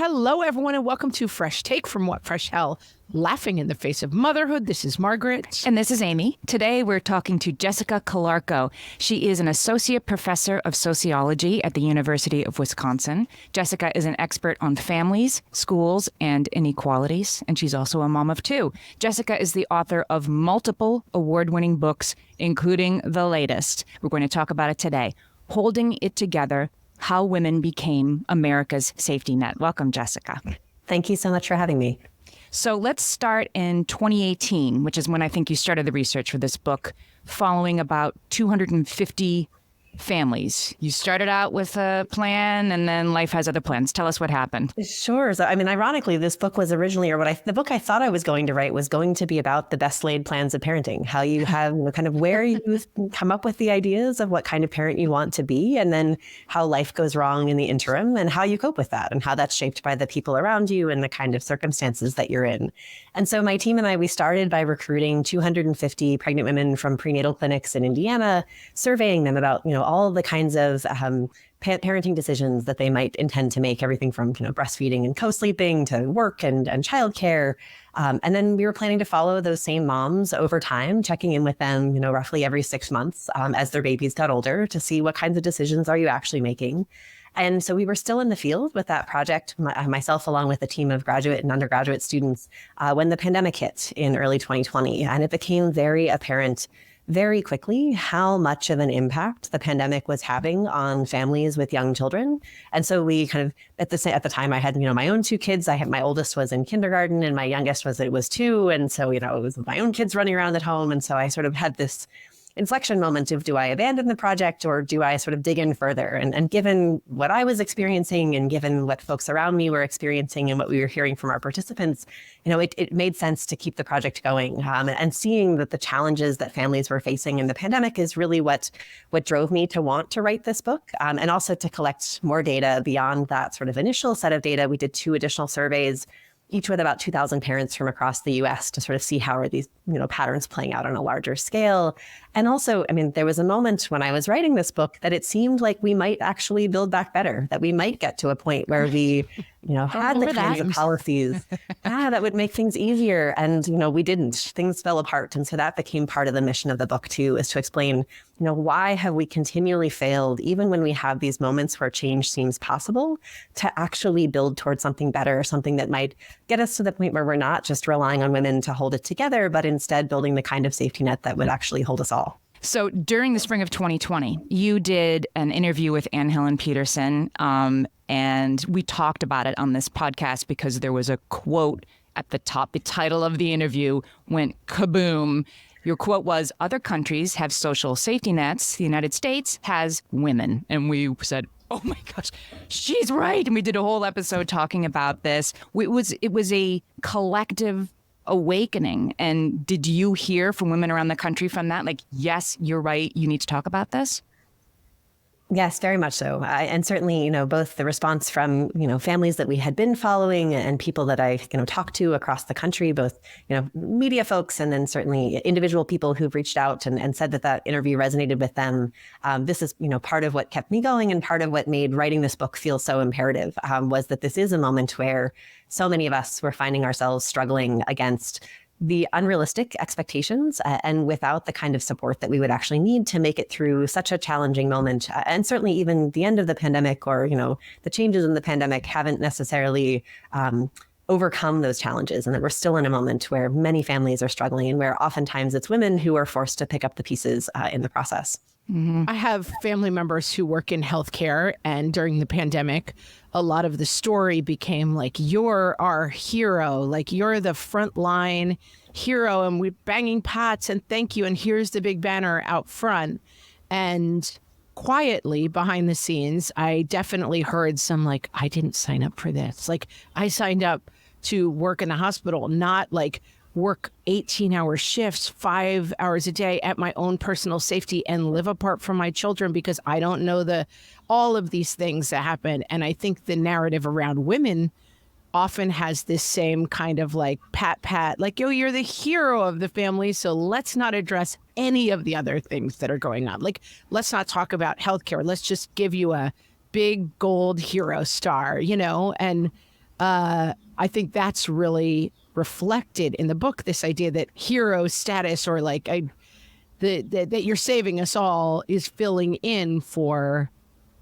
Hello, everyone, and welcome to Fresh Take from What Fresh Hell, Laughing in the Face of Motherhood. This is Margaret. And this is Amy. Today, we're talking to Jessica Calarco. She is an associate professor of sociology at the University of Wisconsin. Jessica is an expert on families, schools, and inequalities, and she's also a mom of two. Jessica is the author of multiple award-winning books, including the latest. We're going to talk about it today, Holding It Together: How Women Became America's Safety Net. Welcome, Jessica. Thank you so much for having me. So let's start in 2018, which is when I think you started the research for this book, following about 250 families. You started out with a plan, and then life has other plans. Tell us what happened. Sure. So, ironically, this book was originally, the book I thought I was going to write was going to be about the best laid plans of parenting, how you have, kind of where you come up with the ideas of what kind of parent you want to be, and then how life goes wrong in the interim and how you cope with that and how that's shaped by the people around you and the kind of circumstances that you're in. And so my team and I, we started by recruiting 250 pregnant women from prenatal clinics in Indiana, surveying them about, all the kinds of parenting decisions that they might intend to make, everything from, breastfeeding and co-sleeping to work and childcare. And then we were planning to follow those same moms over time, checking in with them, roughly every 6 months as their babies got older to see what kinds of decisions are you actually making. And so we were still in the field with that project, myself along with a team of graduate and undergraduate students, when the pandemic hit in early 2020. And it became very apparent very quickly how much of an impact the pandemic was having on families with young children. And so we kind of, at the time I had, my own two kids. My oldest was in kindergarten and my youngest was 2. And so, it was my own kids running around at home. And so I sort of had this inflection moment of, do I abandon the project or do I sort of dig in further? And given what I was experiencing and given what folks around me were experiencing and what we were hearing from our participants, it made sense to keep the project going. And seeing that the challenges that families were facing in the pandemic is really what drove me to want to write this book, and also to collect more data beyond that sort of initial set of data. We did 2 additional surveys, each with about 2,000 parents from across the U.S. to sort of see how are these, patterns playing out on a larger scale. And also, there was a moment when I was writing this book that it seemed like we might actually build back better, that we might get to a point where we, had the kinds of policies that would make things easier. And, we didn't. Things fell apart. And so that became part of the mission of the book, too, is to explain, why have we continually failed, even when we have these moments where change seems possible, to actually build towards something better, something that might get us to the point where we're not just relying on women to hold it together, but instead building the kind of safety net that would actually hold us all. So during the spring of 2020, you did an interview with Anne Helen Peterson, and we talked about it on this podcast because there was a quote at the top. The title of the interview went kaboom. Your quote was, "Other countries have social safety nets. The United States has women." And we said, oh my gosh, she's right. And we did a whole episode talking about this. It was a collective awakening. And did you hear from women around the country from that? Like, yes, you're right. You need to talk about this? Yes, very much so. And certainly, both the response from, families that we had been following and people that I, talked to across the country, both, media folks and then certainly individual people who've reached out and said that interview resonated with them. This is, part of what kept me going and part of what made writing this book feel so imperative, was that this is a moment where so many of us were finding ourselves struggling against the unrealistic expectations and without the kind of support that we would actually need to make it through such a challenging moment. And certainly even the end of the pandemic or, the changes in the pandemic haven't necessarily overcome those challenges. And that we're still in a moment where many families are struggling and where oftentimes it's women who are forced to pick up the pieces in the process. Mm-hmm. I have family members who work in healthcare, and during the pandemic, a lot of the story became like, you're our hero, like you're the frontline hero, and we're banging pots and thank you, and here's the big banner out front. And quietly behind the scenes, I definitely heard some like, I didn't sign up for this. Like, I signed up to work in the hospital, not like work 18-hour shifts, 5 hours a day at my own personal safety and live apart from my children because I don't know all of these things that happen. And I think the narrative around women often has this same kind of like pat, like, yo, you're the hero of the family, so let's not address any of the other things that are going on. Like, let's not talk about healthcare. Let's just give you a big gold hero star, And I think that's really reflected in the book, this idea that hero status or like that you're saving us all is filling in for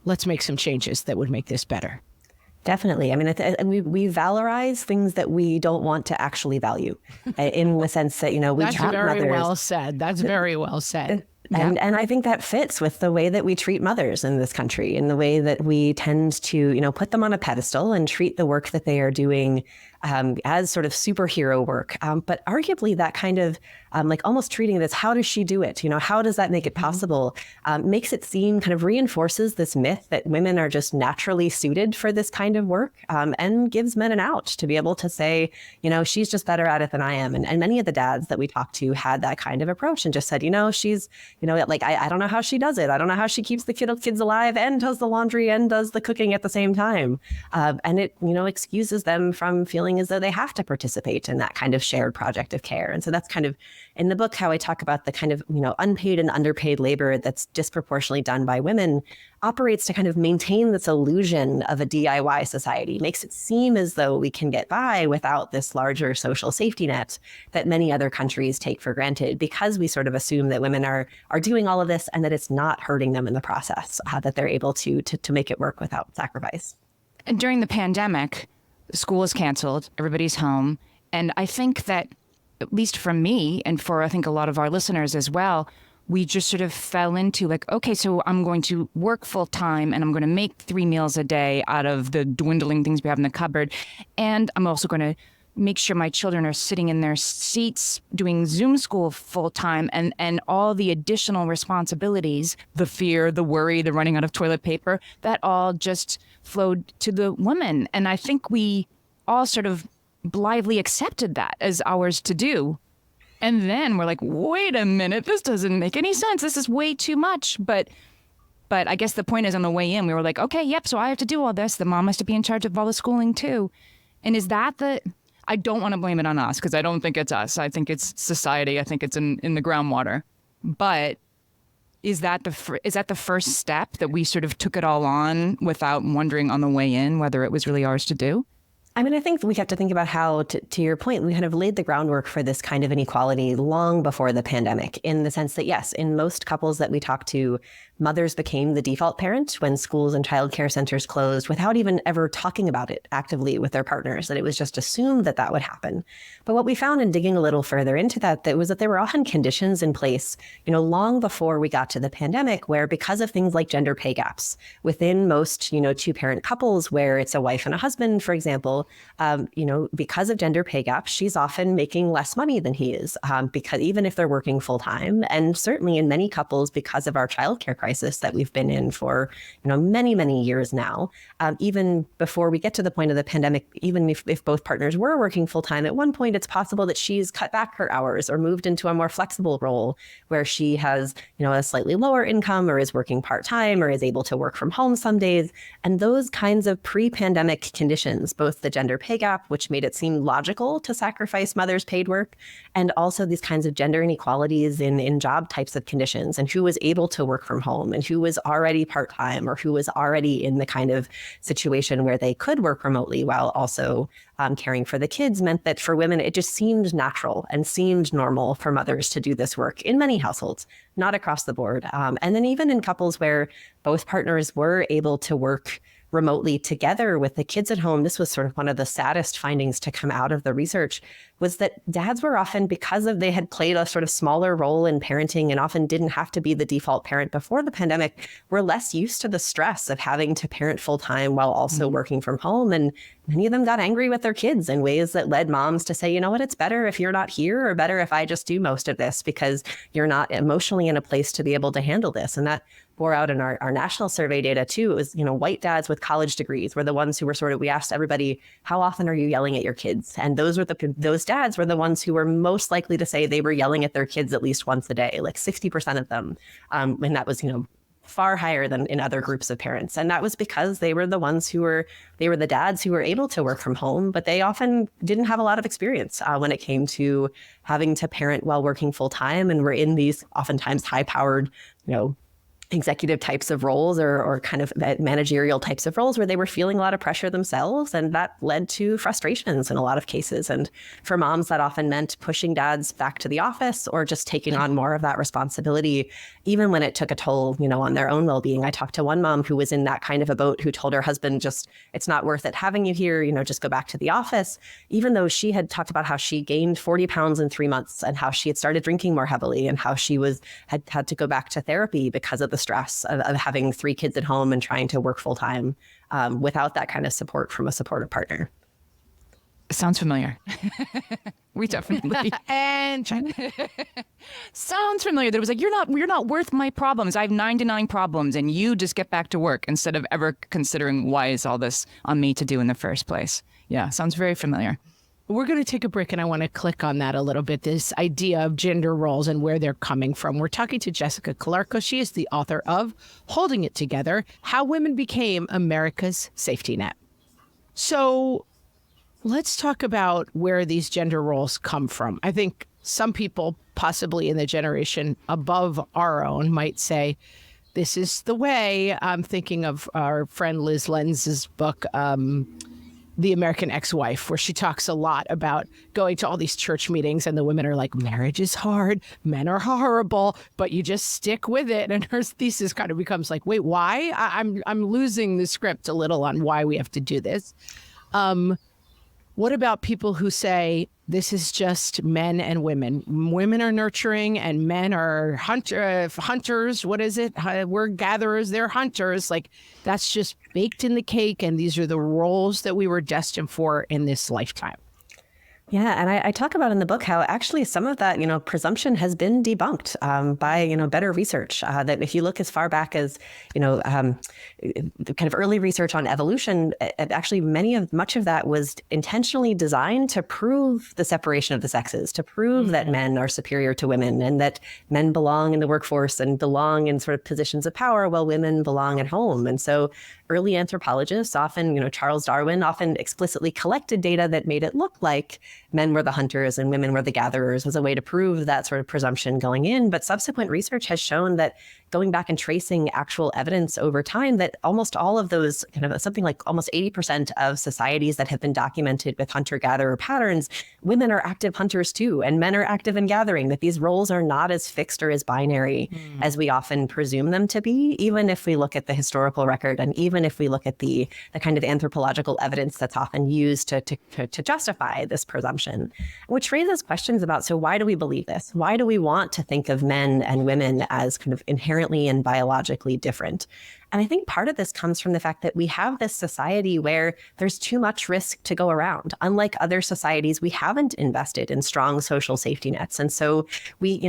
let's make some changes that would make this better. Definitely. I mean, and we valorize things that we don't want to actually value in the sense that, we That's treat very mothers. well said. That's very well said. And I think that fits with the way that we treat mothers in this country, in the way that we tend to, put them on a pedestal and treat the work that they are doing as sort of superhero work. But arguably that kind of like almost treating it as how does she do it? How does that make it possible? Makes it seem kind of reinforces this myth that women are just naturally suited for this kind of work and gives men an out to be able to say, she's just better at it than I am. And many of the dads that we talked to had that kind of approach and just said, she's, like, I don't know how she does it. I don't know how she keeps the kids alive and does the laundry and does the cooking at the same time. And it, excuses them from feeling as though they have to participate in that kind of shared project of care. And so that's kind of in the book how I talk about the kind of, unpaid and underpaid labor that's disproportionately done by women operates to kind of maintain this illusion of a DIY society, makes it seem as though we can get by without this larger social safety net that many other countries take for granted because we sort of assume that women are doing all of this and that it's not hurting them in the process, that they're able to make it work without sacrifice. And during the pandemic, school is canceled, everybody's home. And I think that, at least for me and for I think a lot of our listeners as well, we just sort of fell into like, okay, so I'm going to work full time and I'm going to make 3 meals a day out of the dwindling things we have in the cupboard. And I'm also going to make sure my children are sitting in their seats doing Zoom school full time and all the additional responsibilities, the fear, the worry, the running out of toilet paper, that all just flowed to the women. And I think we all sort of blithely accepted that as ours to do. And then we're like, wait a minute, this doesn't make any sense. This is way too much. But I guess the point is on the way in, we were like, okay, yep, so I have to do all this. The mom has to be in charge of all the schooling too. And is that I don't want to blame it on us because I don't think it's us. I think it's society. I think it's in the groundwater. But is that the first step that we sort of took it all on without wondering on the way in whether it was really ours to do? I mean, I think we have to think about how, to your point, we kind of laid the groundwork for this kind of inequality long before the pandemic, in the sense that, yes, in most couples that we talk to, mothers became the default parent when schools and childcare centers closed without even ever talking about it actively with their partners, that it was just assumed that that would happen. But what we found in digging a little further into that was that there were often conditions in place, long before we got to the pandemic, where because of things like gender pay gaps within most, two-parent couples where it's a wife and a husband, for example, because of gender pay gaps, she's often making less money than he is, because even if they're working full time, and certainly in many couples because of our childcare crisis that we've been in for, many, many years now, even before we get to the point of the pandemic, even if both partners were working full time, at one point, it's possible that she's cut back her hours or moved into a more flexible role where she has, a slightly lower income or is working part time or is able to work from home some days. And those kinds of pre-pandemic conditions, both the gender pay gap, which made it seem logical to sacrifice mothers' paid work, and also these kinds of gender inequalities in job types of conditions and who was able to work from home and who was already part-time or who was already in the kind of situation where they could work remotely while also caring for the kids, meant that for women, it just seemed natural and seemed normal for mothers to do this work in many households, not across the board. And then even in couples where both partners were able to work remotely together with the kids at home, this was sort of one of the saddest findings to come out of the research, was that dads were often, because they had played a sort of smaller role in parenting and often didn't have to be the default parent before the pandemic, were less used to the stress of having to parent full time while also working from home. And many of them got angry with their kids in ways that led moms to say, you know what, it's better if you're not here, or better if I just do most of this because you're not emotionally in a place to be able to handle this. And that bore out in our national survey data too. It was, white dads with college degrees were the ones who were we asked everybody, how often are you yelling at your kids? And those dads were the ones who were most likely to say they were yelling at their kids at least once a day, like 60% of them. And that was, far higher than in other groups of parents. And that was because they were the ones they were the dads who were able to work from home, but they often didn't have a lot of experience when it came to having to parent while working full time, and were in these oftentimes high-powered, executive types of roles or kind of managerial types of roles where they were feeling a lot of pressure themselves. And that led to frustrations in a lot of cases. And for moms, that often meant pushing dads back to the office or just taking on more of that responsibility, even when it took a toll, on their own well-being. I talked to one mom who was in that kind of a boat who told her husband, it's not worth it having you here, just go back to the office, even though she had talked about how she gained 40 pounds in 3 months and how she had started drinking more heavily and how she had to go back to therapy because of the stress of having 3 kids at home and trying to work full time without that kind of support from a supportive partner. Sounds familiar. We definitely And sounds familiar. That it was like, you're not worth my problems. I have 99 problems, and you just get back to work instead of ever considering why is all this on me to do in the first place. Yeah, sounds very familiar. we're going to take a break, and I want to click on that a little bit, this idea of gender roles and where they're coming from. We're talking to Jessica Calarco. She is the author of Holding It Together, How Women Became America's Safety Net. So let's talk about where these gender roles come from. I think some people, possibly in the generation above our own, might say, this is the way. I'm thinking of our friend Liz Lenz's book, The American Ex-Wife, where she talks a lot about going to all these church meetings and the women are like, marriage is hard, men are horrible, but you just stick with it. And her thesis kind of becomes like, wait, why? I'm losing the script a little on why we have to do this. What about people who say this is just men and women? Women are nurturing and men are hunters. What is it? We're gatherers, they're hunters. Like, that's just baked in the cake. And these are the roles that we were destined for in this lifetime. Yeah, and I talk about in the book how actually some of that, presumption has been debunked by, better research. That if you look as far back as, kind of early research on evolution, actually much of that was intentionally designed to prove the separation of the sexes, to prove that men are superior to women and that men belong in the workforce and belong in sort of positions of power while women belong at home. And so early anthropologists, often, Charles Darwin, often explicitly collected data that made it look like men were the hunters and women were the gatherers as a way to prove that sort of presumption going in. But subsequent research has shown that going back and tracing actual evidence over time, that almost all of those, something like almost 80% of societies that have been documented with hunter-gatherer patterns, women are active hunters too, and men are active in gathering, that these roles are not as fixed or as binary as we often presume them to be, even if we look at the historical record and even if we look at the kind of anthropological evidence that's often used to justify this presumption, which raises questions about, so why do we believe this? Why do we want to think of men and women as kind of inherently and biologically different? And I think part of this comes from the fact that we have this society where there's too much risk to go around. Unlike other societies, we haven't invested in strong social safety nets. And so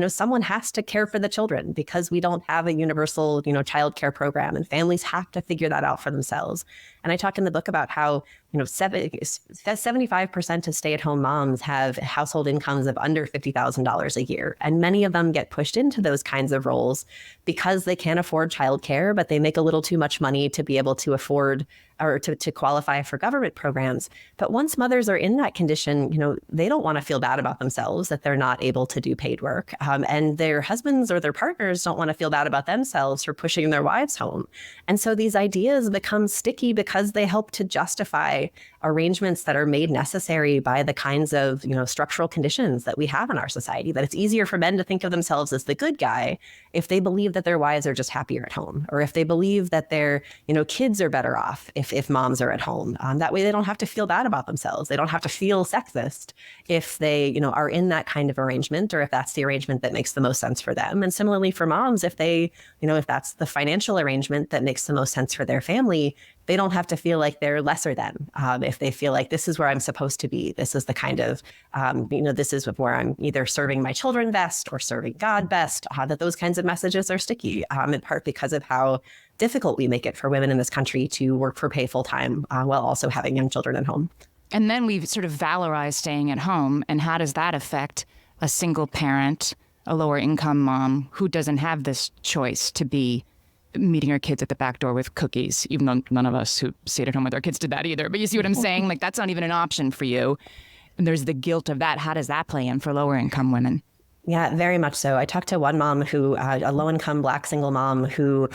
someone has to care for the children because we don't have a universal, child care program, and families have to figure that out for themselves. And I talk in the book about how 75% of stay-at-home moms have household incomes of under $50,000 a year. And many of them get pushed into those kinds of roles because they can't afford childcare, but they make a little too much money to be able to afford or to qualify for government programs. But once mothers are in that condition, they don't want to feel bad about themselves that they're not able to do paid work. And their husbands or their partners don't want to feel bad about themselves for pushing their wives home. And so these ideas become sticky because they help to justify arrangements that are made necessary by the kinds of, structural conditions that we have in our society, that it's easier for men to think of themselves as the good guy if they believe that their wives are just happier at home, or if they believe that their, kids are better off if moms are at home. That way they don't have to feel bad about themselves. They don't have to feel sexist if they, are in that kind of arrangement, or if that's the arrangement that makes the most sense for them. And similarly for moms, if they, if that's the financial arrangement that makes the most sense for their family, they don't have to feel like they're lesser than. If they feel like this is where I'm supposed to be, this is the kind of, this is where I'm either serving my children best or serving God best, that those kinds of messages are sticky, in part because of how difficult we make it for women in this country to work for pay full time while also having young children at home. And then we've sort of valorized staying at home. And how does that affect a single parent, a lower income mom who doesn't have this choice to be meeting her kids at the back door with cookies, even though none of us who stayed at home with our kids did that either. But you see what I'm saying? Like, that's not even an option for you. And there's the guilt of that. How does that play in for lower income women? Yeah, very much so. I talked to one mom who, a low-income Black single mom who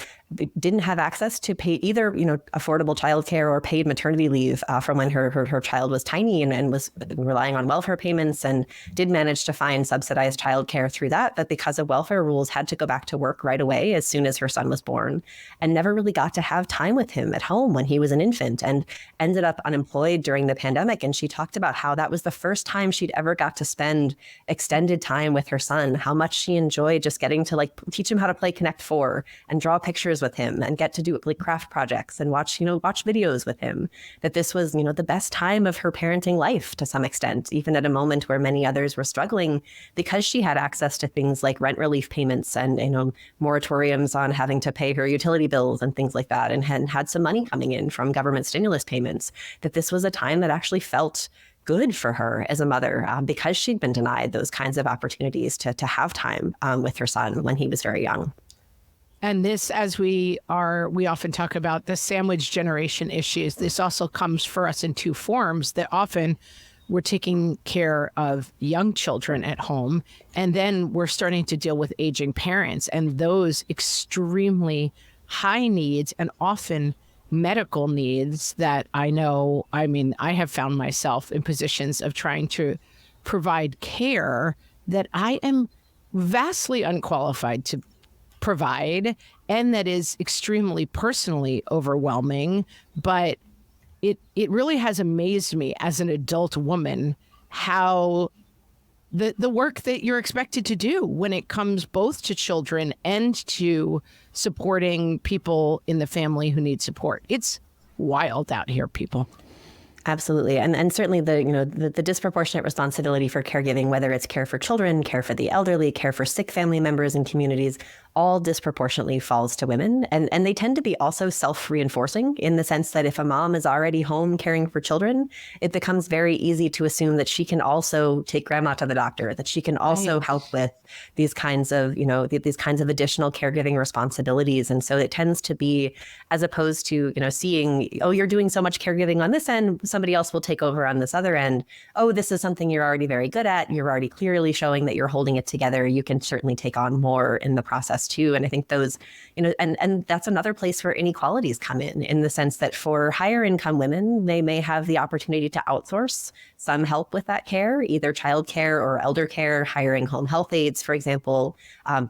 didn't have access to pay either, affordable childcare or paid maternity leave from when her child was tiny and was relying on welfare payments, and did manage to find subsidized childcare through that. But because of welfare rules, had to go back to work right away as soon as her son was born, and never really got to have time with him at home when he was an infant, and ended up unemployed during the pandemic. And she talked about how that was the first time she'd ever got to spend extended time with her son, how much she enjoyed just getting to teach him how to play Connect 4 and draw pictures with him and get to do craft projects and watch videos with him. That this was, the best time of her parenting life to some extent, even at a moment where many others were struggling, because she had access to things like rent relief payments and, moratoriums on having to pay her utility bills and things like that, and had some money coming in from government stimulus payments. That this was a time that actually felt good for her as a mother, because she'd been denied those kinds of opportunities to have time with her son when he was very young. And this, as we often talk about the sandwich generation issues, this also comes for us in two forms, that often we're taking care of young children at home, and then we're starting to deal with aging parents and those extremely high needs and often medical needs that I have found myself in positions of trying to provide care that I am vastly unqualified to provide, and that is extremely personally overwhelming. But it really has amazed me as an adult woman how the work that you're expected to do when it comes both to children and to supporting people in the family who need support. It's wild out here, people. Absolutely. And certainly the disproportionate responsibility for caregiving, whether it's care for children, care for the elderly, care for sick family members in communities, all disproportionately falls to women. And they tend to be also self-reinforcing in the sense that if a mom is already home caring for children, it becomes very easy to assume that she can also take grandma to the doctor, that she can also help with these kinds of, these kinds of additional caregiving responsibilities. And so it tends to be, as opposed to, seeing, oh, you're doing so much caregiving on this end, somebody else will take over on this other end. Oh, this is something you're already very good at. You're already clearly showing that you're holding it together. You can certainly take on more in the process too. And I think those, and that's another place where inequalities come in the sense that for higher income women, they may have the opportunity to outsource some help with that care, either childcare or elder care, hiring home health aides, for example,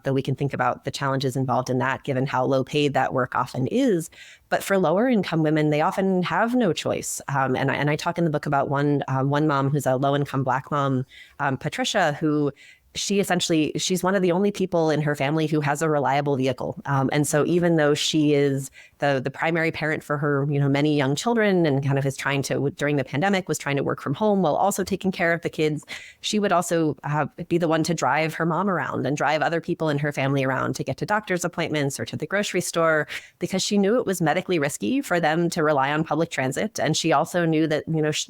though we can think about the challenges involved in that, given how low paid that work often is. But for lower income women, they often have no choice. And I talk in the book about one mom who's a low income Black mom, Patricia, who she's one of the only people in her family who has a reliable vehicle. And so even though she is the primary parent for her, many young children, and kind of is trying to, during the pandemic, was trying to work from home while also taking care of the kids, she would also be the one to drive her mom around and drive other people in her family around to get to doctor's appointments or to the grocery store, because she knew it was medically risky for them to rely on public transit. And she also knew that,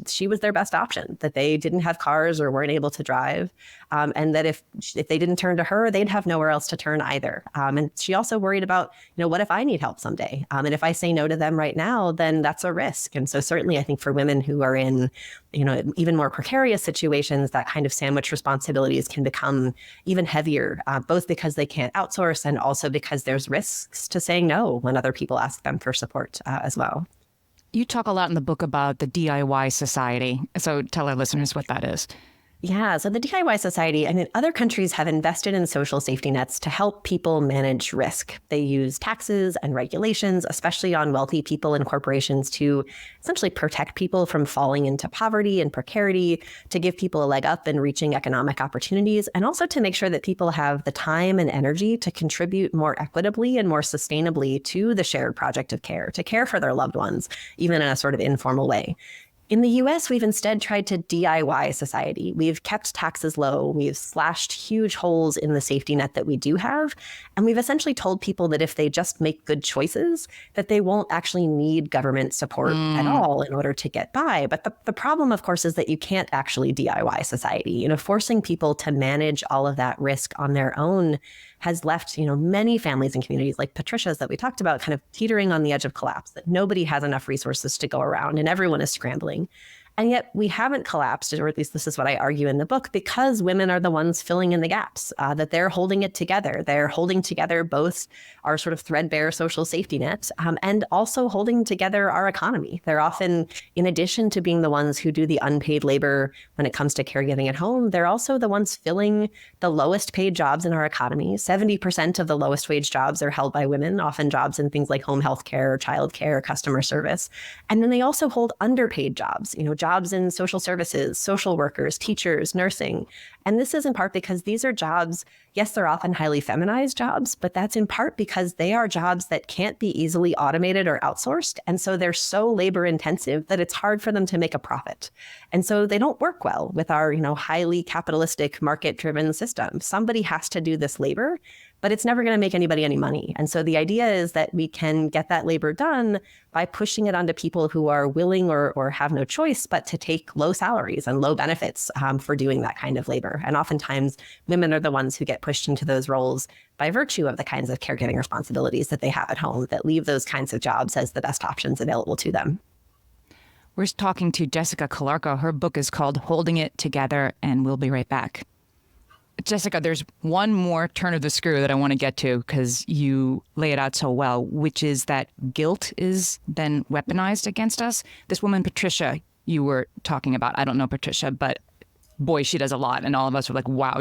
she was their best option, that they didn't have cars or weren't able to drive. And that if they didn't turn to her, they'd have nowhere else to turn either. And she also worried about, what if I need help someday? And if I say no to them right now, then that's a risk. And so certainly I think for women who are in, even more precarious situations, that kind of sandwich responsibilities can become even heavier, both because they can't outsource and also because there's risks to saying no when other people ask them for support as well. You talk a lot in the book about the DIY society. So tell our listeners what that is. Yeah, so the DIY Society, other countries have invested in social safety nets to help people manage risk. They use taxes and regulations, especially on wealthy people and corporations, to essentially protect people from falling into poverty and precarity, to give people a leg up in reaching economic opportunities, and also to make sure that people have the time and energy to contribute more equitably and more sustainably to the shared project of care, to care for their loved ones, even in a sort of informal way. In the US, we've instead tried to DIY society. We've kept taxes low. We've slashed huge holes in the safety net that we do have. And we've essentially told people that if they just make good choices, that they won't actually need government support at all in order to get by. But the problem, of course, is that you can't actually DIY society. Forcing people to manage all of that risk on their own has left, many families and communities like Patricia's that we talked about kind of teetering on the edge of collapse, that nobody has enough resources to go around and everyone is scrambling. And yet we haven't collapsed, or at least this is what I argue in the book, because women are the ones filling in the gaps, that they're holding it together. They're holding together both our sort of threadbare social safety net and also holding together our economy. They're often, in addition to being the ones who do the unpaid labor when it comes to caregiving at home, they're also the ones filling the lowest paid jobs in our economy. 70% of the lowest wage jobs are held by women, often jobs in things like home health care, child care, customer service. And then they also hold underpaid jobs, jobs in social services, social workers, teachers, nursing. And this is in part because these are jobs, yes, they're often highly feminized jobs, but that's in part because they are jobs that can't be easily automated or outsourced. And so they're so labor intensive that it's hard for them to make a profit. And so they don't work well with our, highly capitalistic market driven system. Somebody has to do this labor, but it's never going to make anybody any money. And so the idea is that we can get that labor done by pushing it onto people who are willing or have no choice but to take low salaries and low benefits for doing that kind of labor. And oftentimes women are the ones who get pushed into those roles by virtue of the kinds of caregiving responsibilities that they have at home that leave those kinds of jobs as the best options available to them. We're talking to Jessica Calarco. Her book is called Holding It Together, and we'll be right back. Jessica, there's one more turn of the screw that I want to get to because you lay it out so well, which is that guilt is then weaponized against us. This woman, Patricia, you were talking about, I don't know Patricia, but boy, she does a lot. And all of us were like, wow,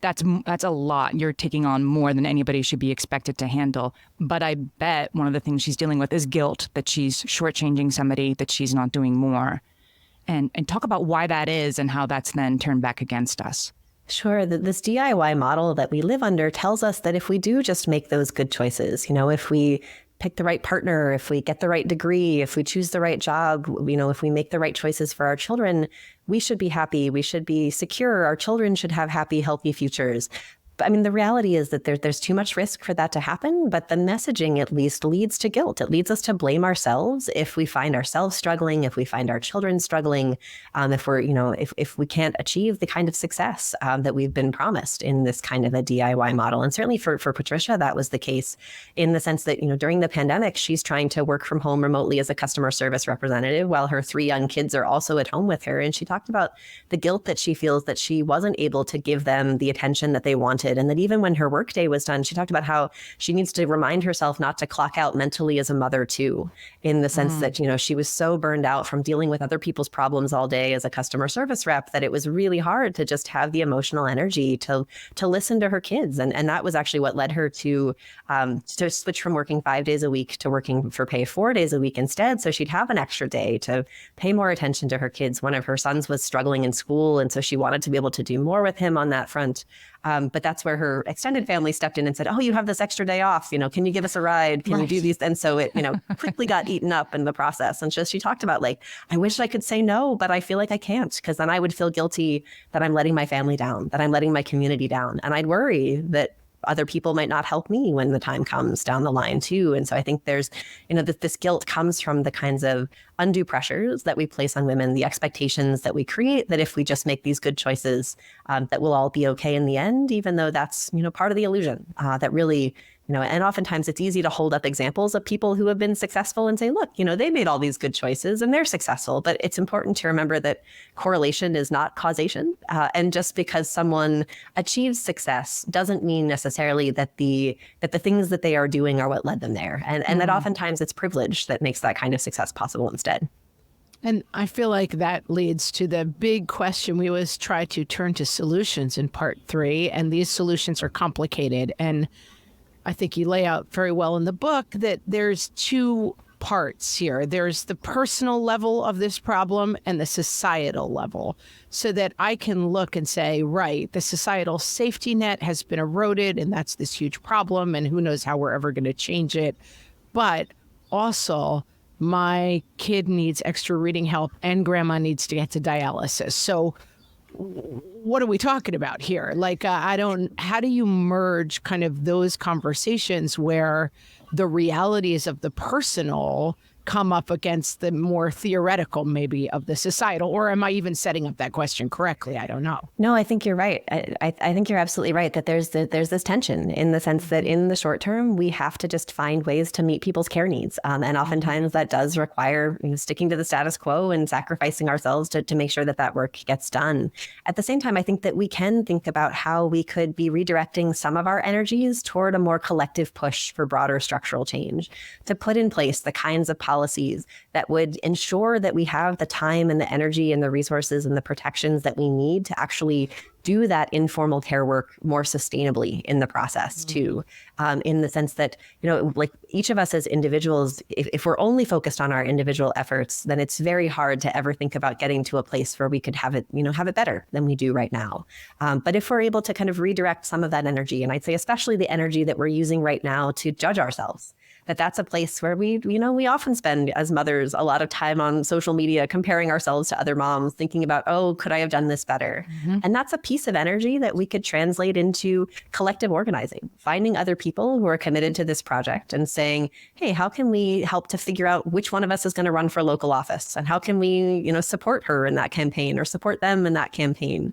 that's a lot. You're taking on more than anybody should be expected to handle. But I bet one of the things she's dealing with is guilt, that she's shortchanging somebody, that she's not doing more. And talk about why that is and how that's then turned back against us. Sure. This DIY model that we live under tells us that if we do just make those good choices, if we pick the right partner, if we get the right degree, if we choose the right job, if we make the right choices for our children, we should be happy. We should be secure. Our children should have happy, healthy futures. But the reality is that there's too much risk for that to happen. But the messaging at least leads to guilt. It leads us to blame ourselves if we find ourselves struggling, if we find our children struggling, if we can't achieve the kind of success that we've been promised in this kind of a DIY model. And certainly for Patricia, that was the case in the sense that, during the pandemic, she's trying to work from home remotely as a customer service representative while her 3 young kids are also at home with her. And she talked about the guilt that she feels that she wasn't able to give them the attention that they wanted. And that even when her workday was done, she talked about how she needs to remind herself not to clock out mentally as a mother too, in the sense that, she was so burned out from dealing with other people's problems all day as a customer service rep that it was really hard to just have the emotional energy to listen to her kids. And that was actually what led her to switch from working 5 days a week to working for pay 4 days a week instead. So she'd have an extra day to pay more attention to her kids. One of her sons was struggling in school, and so she wanted to be able to do more with him on that front. But that's where her extended family stepped in and said, oh, you have this extra day off, can you give us a ride? Can you do these? And so it, quickly got eaten up in the process. And so she talked about I wish I could say no, but I feel like I can't, because then I would feel guilty that I'm letting my family down, that I'm letting my community down. And I'd worry that other people might not help me when the time comes down the line too. And so I think there's, this guilt comes from the kinds of undue pressures that we place on women, the expectations that we create that if we just make these good choices, that we'll all be okay in the end, even though that's, part of the illusion that really, and oftentimes it's easy to hold up examples of people who have been successful and say, look, they made all these good choices and they're successful. But it's important to remember that correlation is not causation. And just because someone achieves success doesn't mean necessarily that the things that they are doing are what led them there. And that oftentimes it's privilege that makes that kind of success possible instead. And I feel like that leads to the big question. We always try to turn to solutions in part 3, and these solutions are complicated. And I think you lay out very well in the book that there's 2 parts here. There's the personal level of this problem and the societal level, so that I can look and say, right, the societal safety net has been eroded and that's this huge problem and who knows how we're ever going to change it. But also, my kid needs extra reading help and grandma needs to get to dialysis. So what are we talking about here? How do you merge kind of those conversations where the realities of the personal come up against the more theoretical maybe of the societal, or am I even setting up that question correctly? I don't know. No, I think you're right. I think you're absolutely right that there's this tension in the sense that in the short term, we have to just find ways to meet people's care needs. And oftentimes that does require sticking to the status quo and sacrificing ourselves to make sure that that work gets done. At the same time, I think that we can think about how we could be redirecting some of our energies toward a more collective push for broader structural change, to put in place the kinds of policies that would ensure that we have the time and the energy and the resources and the protections that we need to actually do that informal care work more sustainably in the process too, in the sense that, like each of us as individuals, if we're only focused on our individual efforts, then it's very hard to ever think about getting to a place where we could have it better than we do right now. But if we're able to kind of redirect some of that energy, and I'd say especially the energy that we're using right now to judge ourselves, that's a place where we often spend as mothers a lot of time on social media comparing ourselves to other moms, thinking about, oh, could I have done this better? And that's a piece of energy that we could translate into collective organizing, finding other people who are committed to this project and saying, hey, how can we help to figure out which one of us is going to run for local office? And how can we, support her in that campaign or support them in that campaign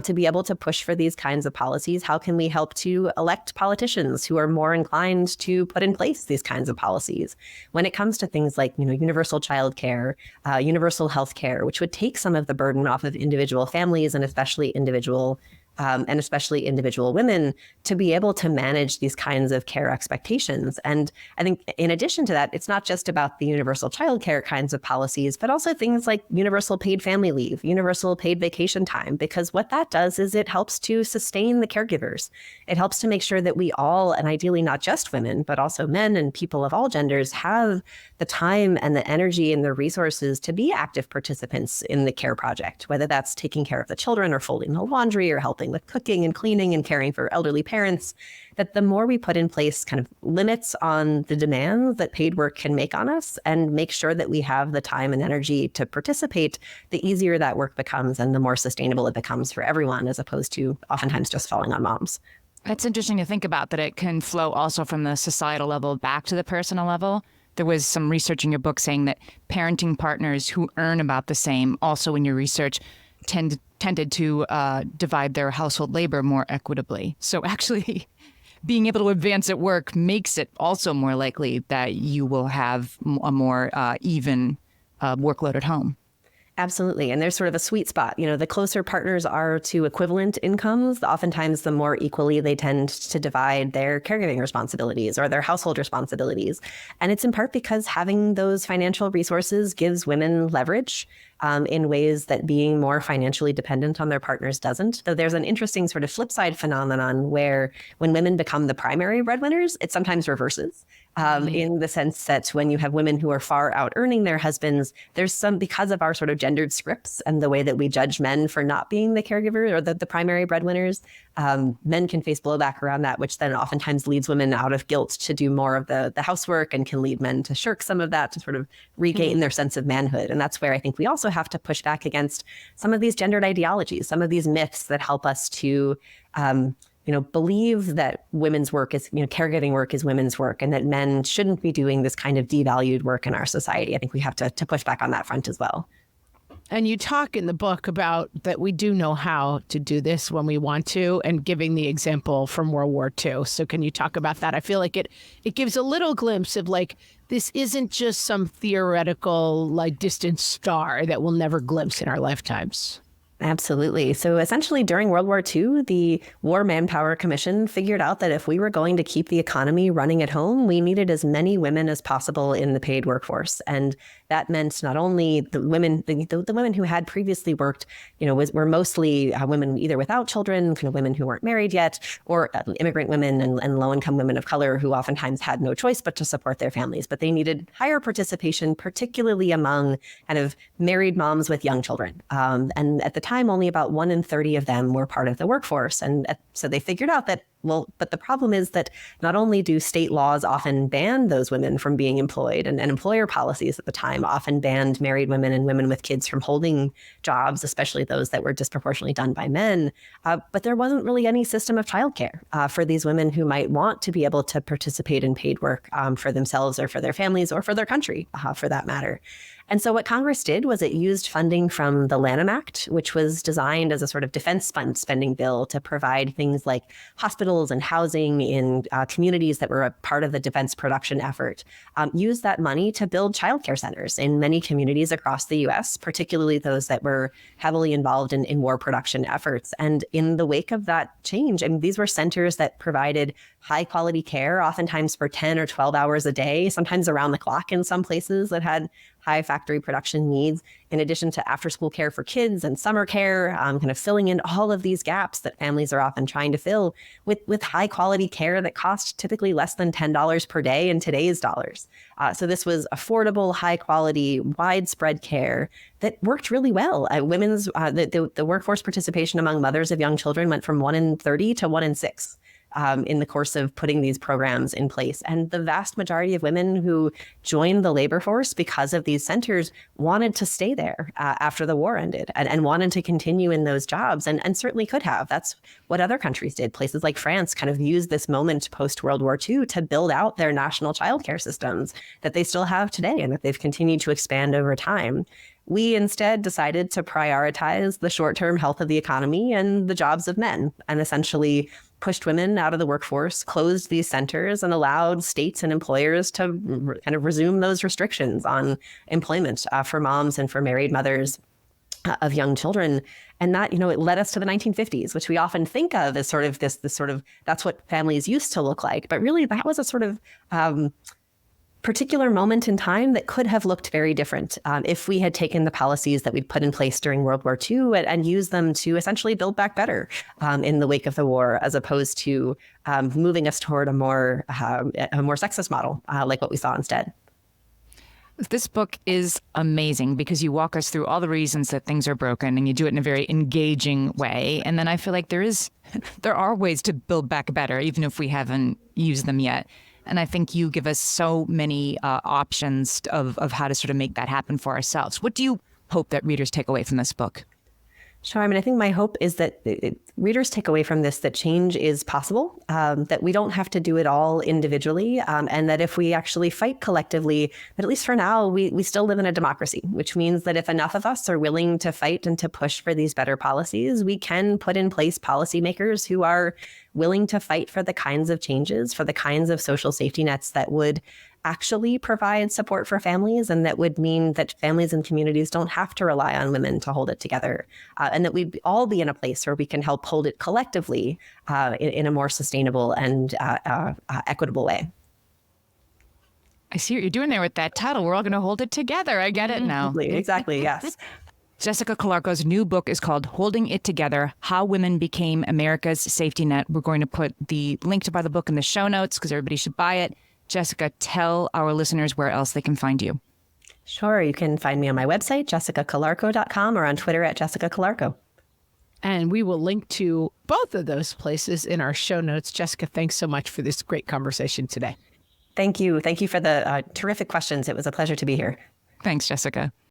to be able to push for these kinds of policies? How can we help to elect politicians who are more inclined to put in place these kinds of policies? When it comes to things like, universal childcare, universal health care, which would take some of the burden off of individual families and especially individual women to be able to manage these kinds of care expectations. And I think in addition to that, it's not just about the universal childcare kinds of policies, but also things like universal paid family leave, universal paid vacation time, because what that does is it helps to sustain the caregivers. It helps to make sure that we all, and ideally not just women, but also men and people of all genders, have the time and the energy and the resources to be active participants in the care project, whether that's taking care of the children or folding the laundry or helping with cooking and cleaning and caring for elderly parents. That the more we put in place kind of limits on the demands that paid work can make on us and make sure that we have the time and energy to participate, the easier that work becomes and the more sustainable it becomes for everyone, as opposed to oftentimes just falling on moms. It's interesting to think about that it can flow also from the societal level back to the personal level. There was some research in your book saying that parenting partners who earn about the same, also in your research, tended to divide their household labor more equitably. So actually being able to advance at work makes it also more likely that you will have a more even workload at home. Absolutely. And there's sort of a sweet spot. The closer partners are to equivalent incomes, oftentimes the more equally they tend to divide their caregiving responsibilities or their household responsibilities. And it's in part because having those financial resources gives women leverage in ways that being more financially dependent on their partners doesn't. Though there's an interesting sort of flip side phenomenon where when women become the primary breadwinners, it sometimes reverses. In the sense that when you have women who are far out earning their husbands, there's some, because of our sort of gendered scripts and the way that we judge men for not being the caregiver or the primary breadwinners, men can face blowback around that, which then oftentimes leads women out of guilt to do more of the housework and can lead men to shirk some of that to sort of regain their sense of manhood. And that's where I think we also have to push back against some of these gendered ideologies, some of these myths that help us to believe that women's work is, caregiving work is women's work and that men shouldn't be doing this kind of devalued work in our society. I think we have to push back on that front as well. And you talk in the book about that we do know how to do this when we want to, and giving the example from World War II. So can you talk about that? I feel like it gives a little glimpse of like, this isn't just some theoretical, like distant star that we'll never glimpse in our lifetimes. Absolutely. So essentially during World War II, the War Manpower Commission figured out that if we were going to keep the economy running at home, we needed as many women as possible in the paid workforce. And that meant not only the women, the women who had previously worked, were mostly women either without children, kind of women who weren't married yet, or immigrant women and low-income women of color who oftentimes had no choice but to support their families. But they needed higher participation, particularly among kind of married moms with young children. And at the time, only about 1 in 30 of them were part of the workforce. And so they figured out that, well, but the problem is that not only do state laws often ban those women from being employed, and employer policies at the time often banned married women and women with kids from holding jobs, especially those that were disproportionately done by men, but there wasn't really any system of childcare for these women who might want to be able to participate in paid work for themselves or for their families or for their country, for that matter. And so what Congress did was it used funding from the Lanham Act, which was designed as a sort of defense fund spending bill to provide things like hospitals and housing in communities that were a part of the defense production effort, used that money to build childcare centers in many communities across the U.S., particularly those that were heavily involved in war production efforts. And in the wake of that change, I mean, these were centers that provided high quality care, oftentimes for 10 or 12 hours a day, sometimes around the clock in some places that had high factory production needs, in addition to after school care for kids and summer care, kind of filling in all of these gaps that families are often trying to fill with high quality care that costs typically less than $10 per day in today's dollars. So this was affordable, high quality, widespread care that worked really well. Women's the workforce participation among mothers of young children went from 1 in 30 to 1 in 6. In the course of putting these programs in place. And the vast majority of women who joined the labor force because of these centers wanted to stay there after the war ended and wanted to continue in those jobs and certainly could have. That's what other countries did. Places like France kind of used this moment post-World War II to build out their national childcare systems that they still have today and that they've continued to expand over time. We instead decided to prioritize the short-term health of the economy and the jobs of men, and essentially pushed women out of the workforce, closed these centers, and allowed states and employers to kind of resume those restrictions on employment for moms and for married mothers of young children. And that, it led us to the 1950s, which we often think of as sort of this sort of, that's what families used to look like. But really, that was a sort of particular moment in time that could have looked very different if we had taken the policies that we'd put in place during World War II and used them to essentially build back better in the wake of the war, as opposed to moving us toward a more sexist model like what we saw instead. This book is amazing because you walk us through all the reasons that things are broken and you do it in a very engaging way. And then I feel like there are ways to build back better, even if we haven't used them yet. And I think you give us so many options of how to sort of make that happen for ourselves. What do you hope that readers take away from this book? Sure. I mean, I think my hope is that readers take away from this that change is possible, that we don't have to do it all individually, and that if we actually fight collectively, that at least for now, we still live in a democracy, which means that if enough of us are willing to fight and to push for these better policies, we can put in place policymakers who are willing to fight for the kinds of changes, for the kinds of social safety nets that would actually provide support for families, and that would mean that families and communities don't have to rely on women to hold it together, and that we'd all be in a place where we can help hold it collectively in a more sustainable and equitable way. I see what you're doing there with that title. We're all going to hold it together. I get it now. Exactly. Yes. Jessica Calarco's new book is called Holding It Together, How Women Became America's Safety Net. We're going to put the link to buy the book in the show notes because everybody should buy it. Jessica, tell our listeners where else they can find you. Sure. You can find me on my website, jessicacalarco.com, or on Twitter at Jessica Calarco. And we will link to both of those places in our show notes. Jessica, thanks so much for this great conversation today. Thank you. Thank you for the terrific questions. It was a pleasure to be here. Thanks, Jessica.